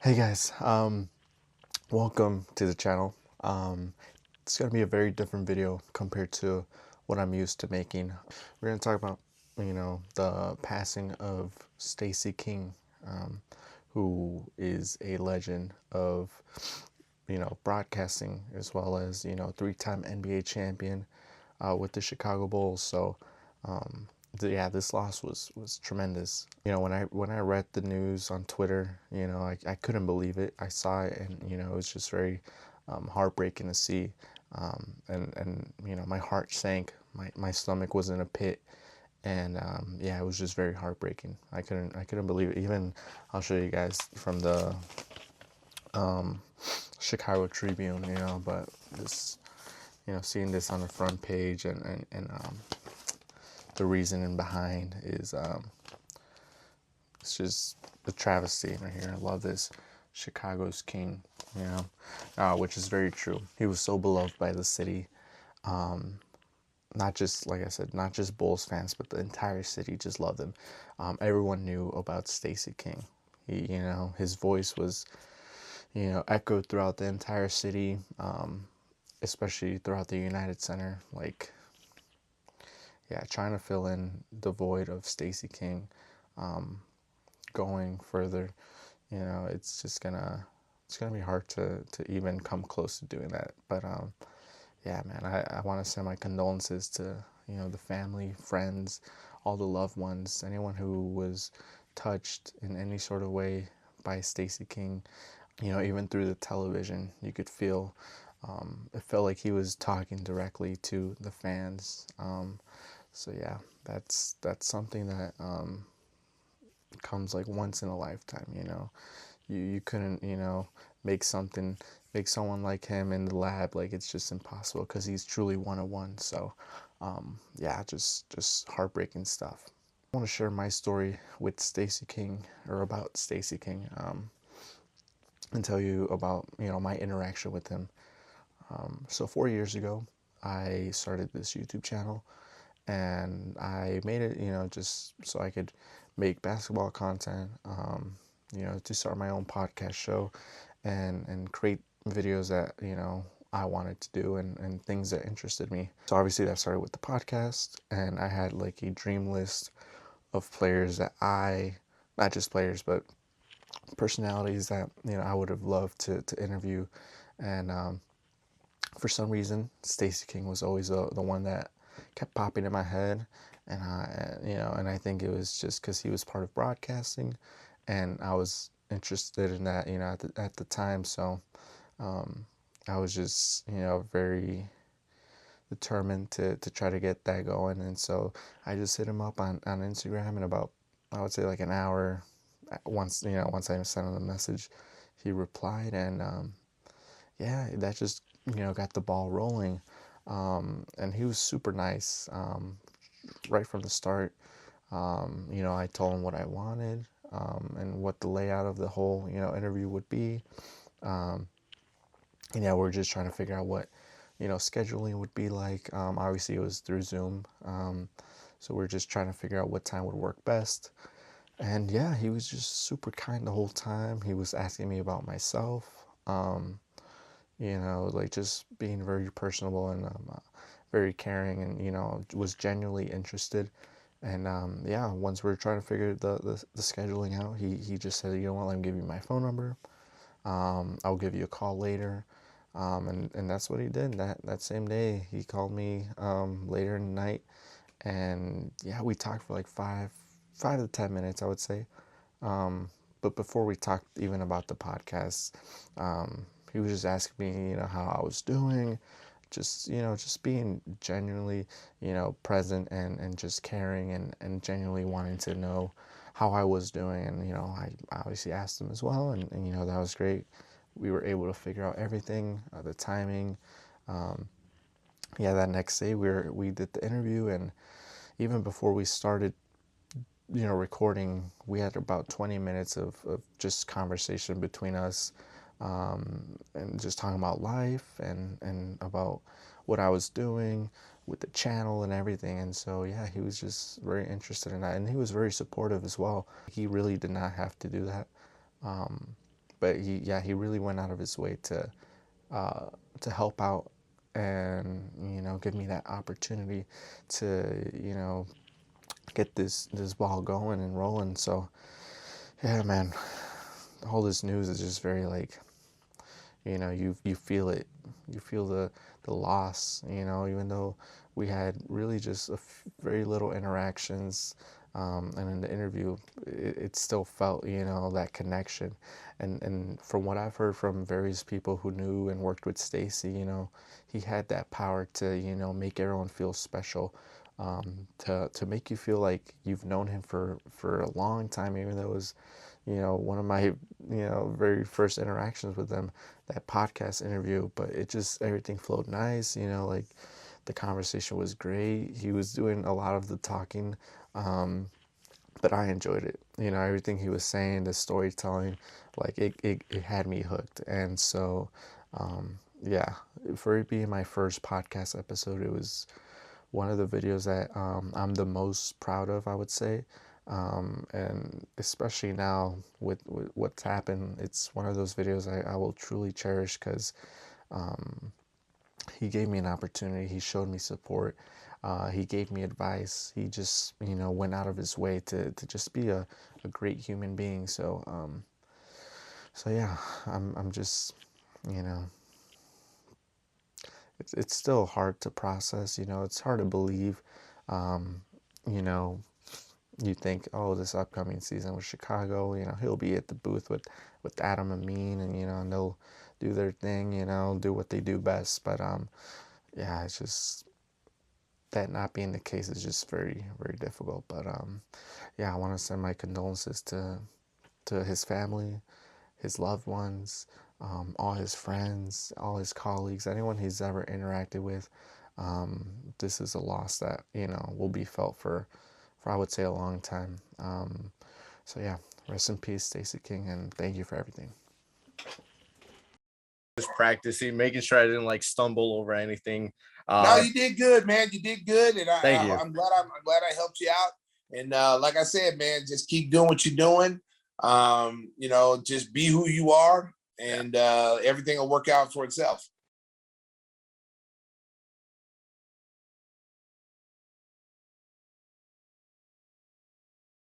Hey guys, welcome to the channel. It's gonna be a very different video compared to what I'm used to making. We're gonna talk about, the passing of Stacey King, who is a legend of, broadcasting as well as, three-time NBA champion with the Chicago Bulls. So, yeah, this loss was tremendous. When I read the news on Twitter, I couldn't believe it. I saw it, and it was just very heartbreaking to see. And my heart sank. My stomach was in a pit, and yeah, it was just very heartbreaking. I couldn't believe it. Even I'll show you guys from the Chicago Tribune. But this, seeing this on the front page and the reasoning behind is it's just a travesty right here. I love this. Chicago's king, which is very true. He was so beloved by the city. Not just, like I said, not just Bulls fans, but the entire city just loved him. Everyone knew about Stacey King. His voice was, echoed throughout the entire city, especially throughout the United Center. Like, yeah, trying to fill in the void of Stacey King, going further, it's gonna be hard to even come close to doing that. But yeah, man, I want to send my condolences to the family, friends, all the loved ones, anyone who was touched in any sort of way by Stacey King. Even through the television, you could feel. It felt like he was talking directly to the fans. So yeah, that's something that comes like once in a lifetime. You couldn't make someone like him in the lab. Like, it's just impossible because he's truly one of one. So yeah, just heartbreaking stuff. I want to share my story with Stacey King, or about Stacey King, and tell you about my interaction with him. So 4 years ago, I started this YouTube channel, and I made it, just so I could make basketball content, to start my own podcast show, and create videos that, I wanted to do, and things that interested me. So obviously that started with the podcast, and I had like a dream list of players that not just players, but personalities that, I would have loved to interview. And for some reason, Stacey King was always the one that kept popping in my head. And I think it was just because he was part of broadcasting, and I was interested in that, at the time. So I was just, very determined to try to get that going. And so I just hit him up on Instagram, and about, I would say, like an hour, once I sent him the message, he replied. And yeah, that just, got the ball rolling. And he was super nice, right from the start. I told him what I wanted, and what the layout of the whole, interview would be. And yeah, we're just trying to figure out what, scheduling would be like. Obviously, it was through Zoom. So we're just trying to figure out what time would work best. And yeah, he was just super kind the whole time. He was asking me about myself, like just being very personable, and very caring, and, was genuinely interested. And yeah, once we were trying to figure the scheduling out, he just said, you know what, let me give you my phone number. I'll give you a call later. And that's what he did. That same day, he called me later in the night, and yeah, we talked for like 5 to 10 minutes, I would say. But before we talked even about the podcast, he was just asking me, how I was doing, just being genuinely, present, and just caring, and genuinely wanting to know how I was doing. And, I obviously asked him as well, and that was great. We were able to figure out everything, the timing. Yeah, that next day we did the interview, and even before we started, recording, we had about 20 minutes of just conversation between us, and just talking about life, and about what I was doing with the channel and everything. And so yeah, he was just very interested in that, and he was very supportive as well. He really did not have to do that, but he really went out of his way uh, to help out and give me that opportunity to get this ball going and rolling. So yeah, man, all this news is just very like, you feel it, you feel the loss, even though we had really just very little interactions, and in the interview it still felt, that connection. And from what I've heard from various people who knew and worked with Stacey, he had that power to, make everyone feel special, to make you feel like you've known him for a long time, even though it was, one of my, very first interactions with them, that podcast interview. But it just, everything flowed nice, like the conversation was great. He was doing a lot of the talking, but I enjoyed it. Everything he was saying, the storytelling, like it had me hooked. And so, yeah, for it being my first podcast episode, it was one of the videos that I'm the most proud of, I would say. And especially now with what's happened, it's one of those videos I will truly cherish, because he gave me an opportunity. He showed me support. He gave me advice. He just, went out of his way to just be a great human being. So yeah, I'm just, you know, it's still hard to process. It's hard to believe. Um, you know, you think, oh, this upcoming season with Chicago, he'll be at the booth with Adam and Mean, and they'll do their thing, do what they do best. But yeah, it's just that not being the case is just very, very difficult. But yeah, I want to send my condolences to his family, his loved ones, all his friends, all his colleagues, anyone he's ever interacted with. This is a loss that will be felt for I would say a long time. So yeah, rest in peace, Stacey King, and thank you for everything. Just practicing, making sure I didn't like stumble over anything. No, you did good, man. You did good, and Thank you. I'm glad I helped you out. And like I said, man, just keep doing what you're doing. Just be who you are, and everything will work out for itself.